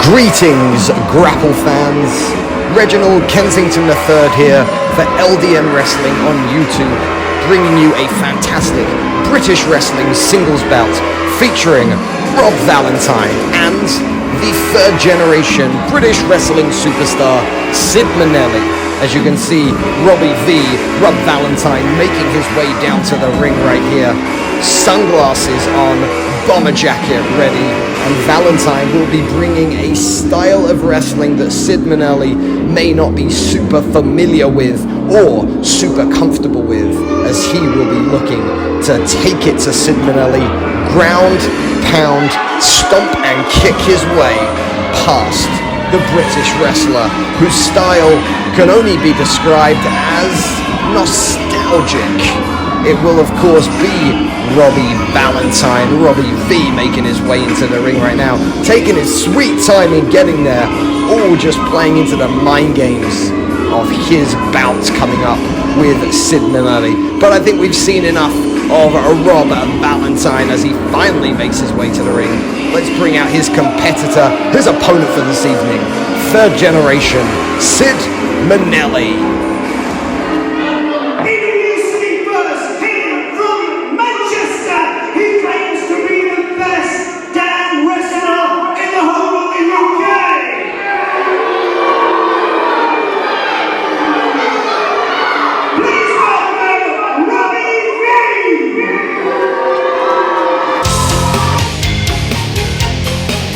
Greetings, Grapple fans. Reginald Kensington III here for LDN Wrestling on YouTube, bringing you a fantastic British wrestling singles bout featuring Rob Valentine and the third generation British wrestling superstar Sid Manelli. As you can see, Robbie V, Rob Valentine, making his way down to the ring right here. Sunglasses on, bomber jacket ready, and Valentine will be bringing a style of wrestling that Sid Manelli may not be super familiar with or super comfortable with, as he will be looking to take it to Sid Manelli, ground, pound, stomp and kick his way past the British wrestler, whose style can only be described as nostalgic. It will, of course, be Robbie Valentine, Robbie V, making his way into the ring right now, taking his sweet time in getting there, all just playing into the mind games of his bouts coming up with Sid Manelli. But I think we've seen enough of Rob Valentine as he finally makes his way to the ring. Let's bring out his competitor, his opponent for this evening, third generation, Sid Manelli.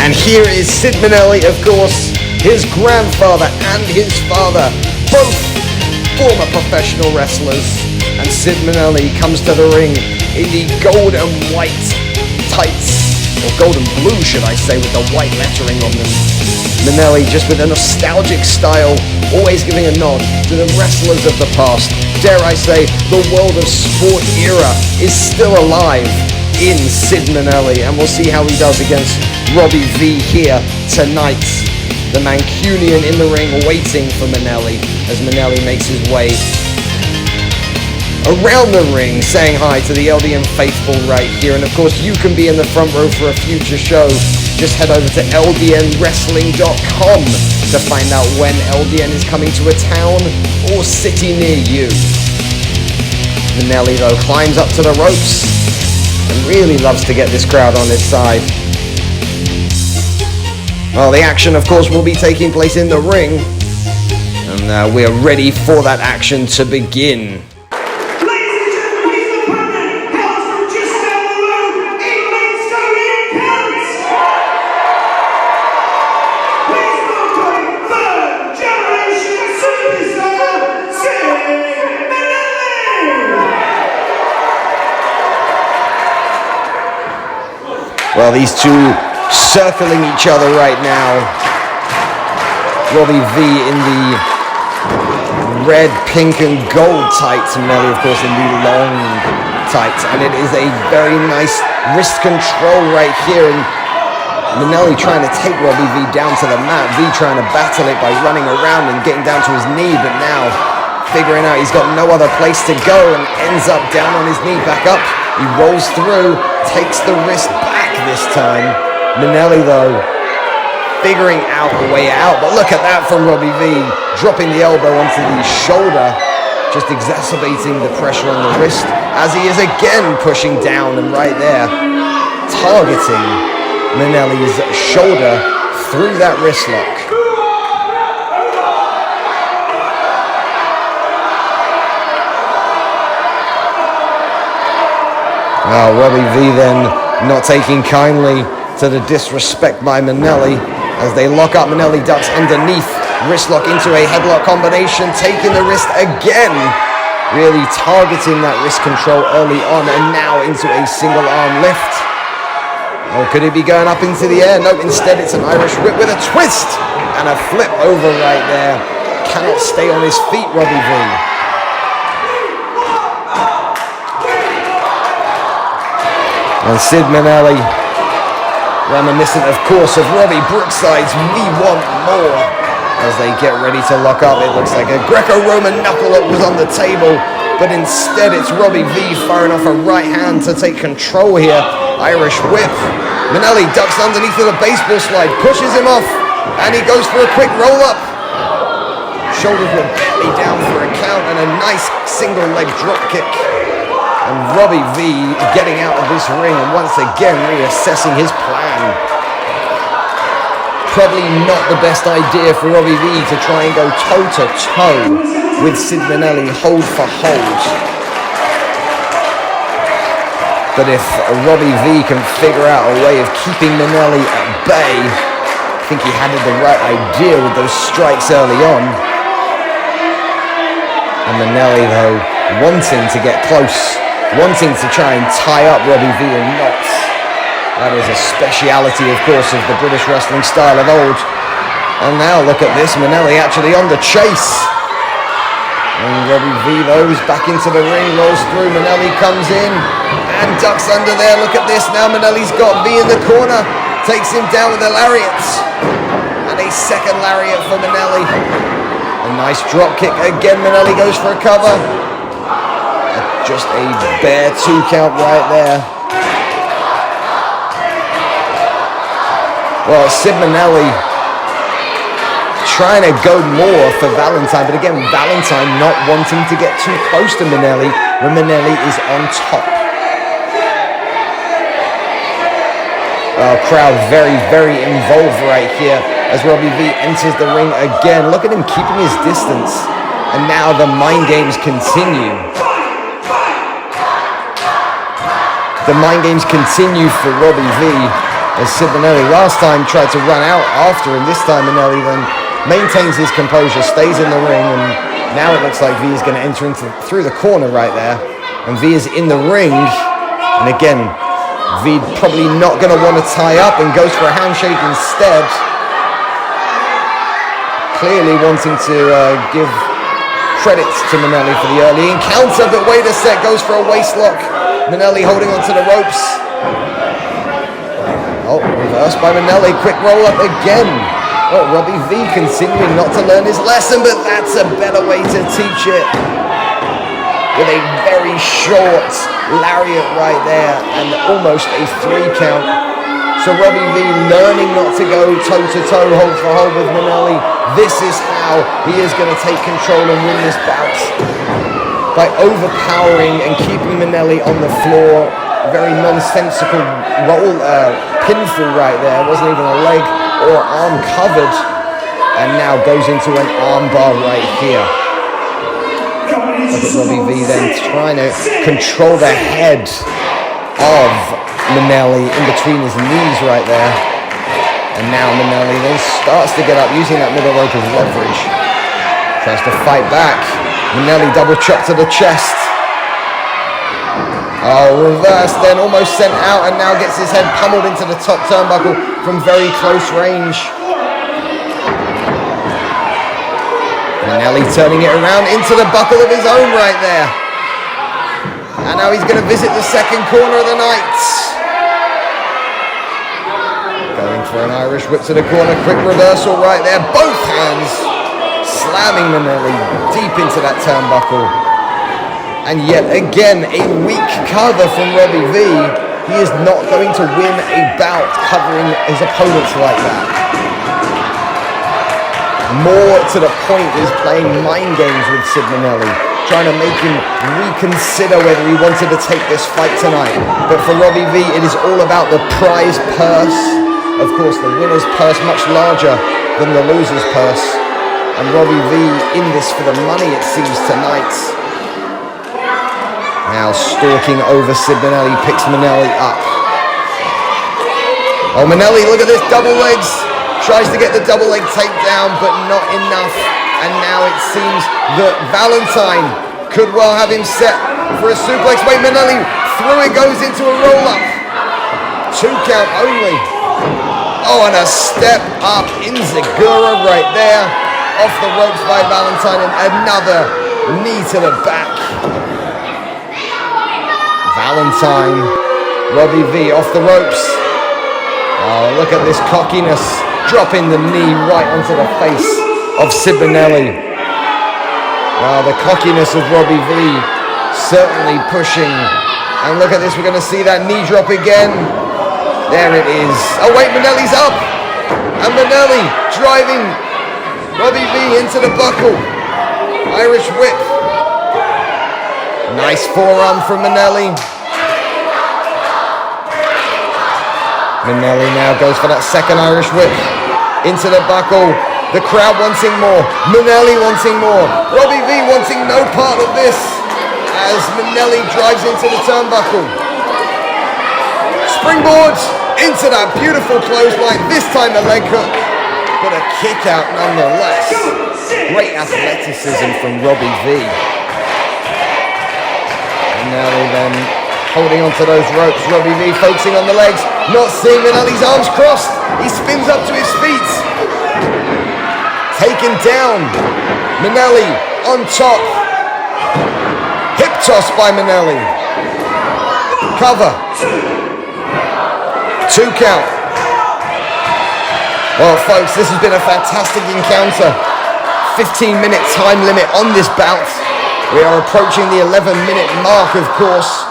And here is Sid Manelli, of course, his grandfather and his father, both former professional wrestlers. And Sid Manelli comes to the ring in the gold and white tights, or gold and blue, should I say, with the white lettering on them. Manelli, just with a nostalgic style, always giving a nod to the wrestlers of the past. Dare I say, the world of sport era is still alive in Sid Manelli, and we'll see how he does against Robbie V here tonight. The Mancunian in the ring waiting for Manelli as Manelli makes his way around the ring, saying hi to the LDN faithful right here. And of course, you can be in the front row for a future show. Just head over to ldnwrestling.com to find out when LDN is coming to a town or city near you. Manelli, though, climbs up to the ropes and really loves to get this crowd on his side. Well, the action, of course, will be taking place in the ring, and we're ready for that action to begin. Ladies and gentlemen, his opponent hails from just down the road in Maidstone, Kent. Please welcome third generation superstar Sid Manelli. Well, these two circling each other right now. Robbie V in the red, pink and gold tights, and Manelli, of course, in the long tights. And it is a very nice wrist control right here. And Manelli trying to take Robbie V down to the mat. V trying to battle it by running around and getting down to his knee, but now figuring out he's got no other place to go and ends up down on his knee, back up. He rolls through, takes the wrist back this time. Manelli, though, figuring out a way out, but look at that from Robbie V, dropping the elbow onto the shoulder, just exacerbating the pressure on the wrist, as he is again pushing down and right there, targeting Manelli's shoulder through that wrist lock. Well, Robbie V then not taking kindly to the disrespect by Manelli as they lock up. Manelli ducks underneath, wrist lock into a headlock combination, taking the wrist again, really targeting that wrist control early on, and now into a single arm lift. Or could he be going up into the air? No, instead it's an Irish whip with a twist and a flip over right there. Cannot stay on his feet, Robbie V. And Sid Manelli, reminiscent, of course, of Robbie Brookside's We Want More. As they get ready to lock up, it looks like a Greco-Roman knuckle-up was on the table, but instead it's Robbie V firing off a right hand to take control here. Irish whip. Manelli ducks underneath with a baseball slide, pushes him off, And he goes for a quick roll-up. Shoulders were barely down for a count and a nice single leg drop kick. And Robbie V getting out of this ring and once again reassessing his plan. Probably not the best idea for Robbie V to try and go toe-to-toe with Sid Manelli, hold for hold. But if Robbie V can figure out a way of keeping Manelli at bay, I think he had the right idea with those strikes early on. And Manelli, though, wanting to get close, wanting to try and tie up Robbie V in knots. That is a speciality, of course, of the British wrestling style of old. And now look at this, Manelli actually on the chase. And Robbie V, though, is back into the ring, rolls through, Manelli comes in and ducks under there. Look at this now, Manelli's got V in the corner, takes him down with a lariat. And a second lariat for Manelli. A nice drop kick again, Manelli goes for a cover. Just a bare 2 count right there. Well, Sid Manelli trying to go more for Valentine, but again, Valentine not wanting to get too close to Manelli when Manelli is on top. Crowd very, very involved right here as Robbie V enters the ring again. Look at him keeping his distance. And now the mind games continue. The mind games continue for Robbie V as Sid Manelli last time tried to run out after him. This time Manelli then maintains his composure, stays in the ring, and now it looks like V is going to enter through the corner right there. And V is in the ring, and again, V probably not going to want to tie up and goes for a handshake instead. Clearly wanting to give credits to Manelli for the early encounter, but wait a sec, goes for a waist lock. Manelli holding onto the ropes. Oh, reversed by Manelli, quick roll up again. Oh, Robbie V continuing not to learn his lesson, but that's a better way to teach it. With a very short lariat right there and almost a 3 count. So Robbie V learning not to go toe-to-toe, hold for hold with Manelli. This is how he is going to take control and win this bout. By overpowering and keeping Manelli on the floor. Very nonsensical roll, pinfall right there. Wasn't even a leg or arm covered. And now goes into an arm bar right here. Look at Robbie V then trying to control the head of Manelli in between his knees right there. And now Manelli then starts to get up using that middle rope as leverage. Tries to fight back. Manelli double chop to the chest. Oh, reverse then, almost sent out and now gets his head pummeled into the top turnbuckle from very close range. Manelli turning it around into the buckle of his own right there. And now he's going to visit the second corner of the night. Going for an Irish whip to the corner, quick reversal right there. Both hands slamming Manelli deep into that turnbuckle. And yet again, a weak cover from Robbie V. He is not going to win a bout covering his opponents like that. More to the point is playing mind games with Sid Manelli, trying to make him reconsider whether he wanted to take this fight tonight. But for Robbie V, it is all about the prize purse. Of course, the winner's purse much larger than the loser's purse. And Robbie V in this for the money, it seems, tonight. Now stalking over Sid Manelli, picks Manelli up. Oh, Manelli, look at this, double legs. Tries to get the double leg takedown, but not enough. And now it seems that Valentine could well have him set for a suplex. Wait, Manelli through it goes into a roll-up. 2 count only. Oh, and a step up in Zagura right there. Off the ropes by Valentine and another knee to the back. Valentine, Robbie V off the ropes. Oh, look at this cockiness. Dropping the knee right onto the face of Sid Manelli. Well, the cockiness of Robbie V certainly pushing. And look at this, we're going to see that knee drop again. There it is. Oh wait, Manelli's up. And Manelli driving Robbie V into the buckle. Irish whip. Nice forearm from Manelli. Manelli now goes for that second Irish whip. Into the buckle. The crowd wanting more. Manelli wanting more. Robbie V wanting no part of this as Manelli drives into the turnbuckle. Springboard into that beautiful clothesline. This time a leg hook, but a kick out nonetheless. Great athleticism from Robbie V. Manelli then holding onto those ropes. Robbie V focusing on the legs. Not seeing Manelli's arms crossed. He spins up to his feet. Taken down. Manelli on top. Hip toss by Manelli. Cover. 2 count. Well, folks, this has been a fantastic encounter. 15-minute time limit on this bout. We are approaching the 11-minute mark, of course.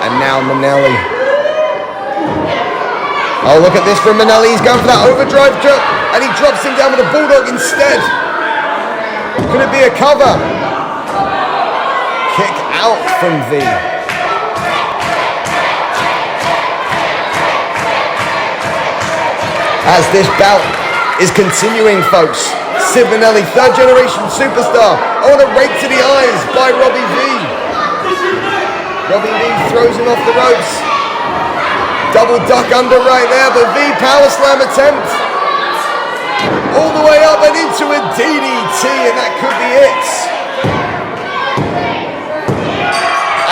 And now Manelli. Oh, look at this from Manelli. He's going for that overdrive jump, and he drops him down with a bulldog instead. Could it be a cover? Kick out from V. As this bout is continuing, folks. Sid Manelli, third generation superstar. Oh, and a rake to the eyes by Robbie V. Robbie V throws him off the ropes. Double duck under right there, but V power slam attempt. All the way up and into a DDT, and that could be it.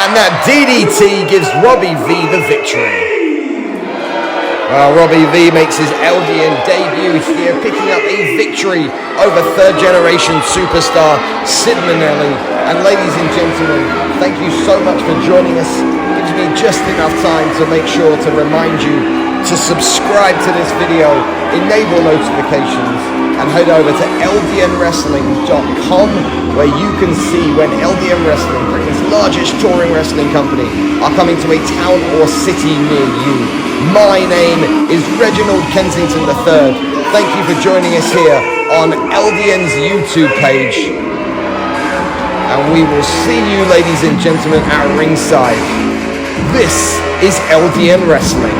And that DDT gives Robbie V the victory. Well, Robbie V makes his LDN debut here, picking up a victory over third generation superstar Sid Manelli. And ladies and gentlemen, thank you so much for joining us. Gives me just enough time to make sure to remind you to subscribe to this video, enable notifications, and head over to ldnwrestling.com, where you can see when LDN Wrestling, Britain's largest touring wrestling company, are coming to a town or city near you. My name is Reginald Kensington III. Thank you for joining us here on LDN's YouTube page. And we will see you, ladies and gentlemen, at ringside. This is LDN Wrestling.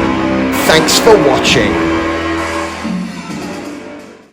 Thanks for watching.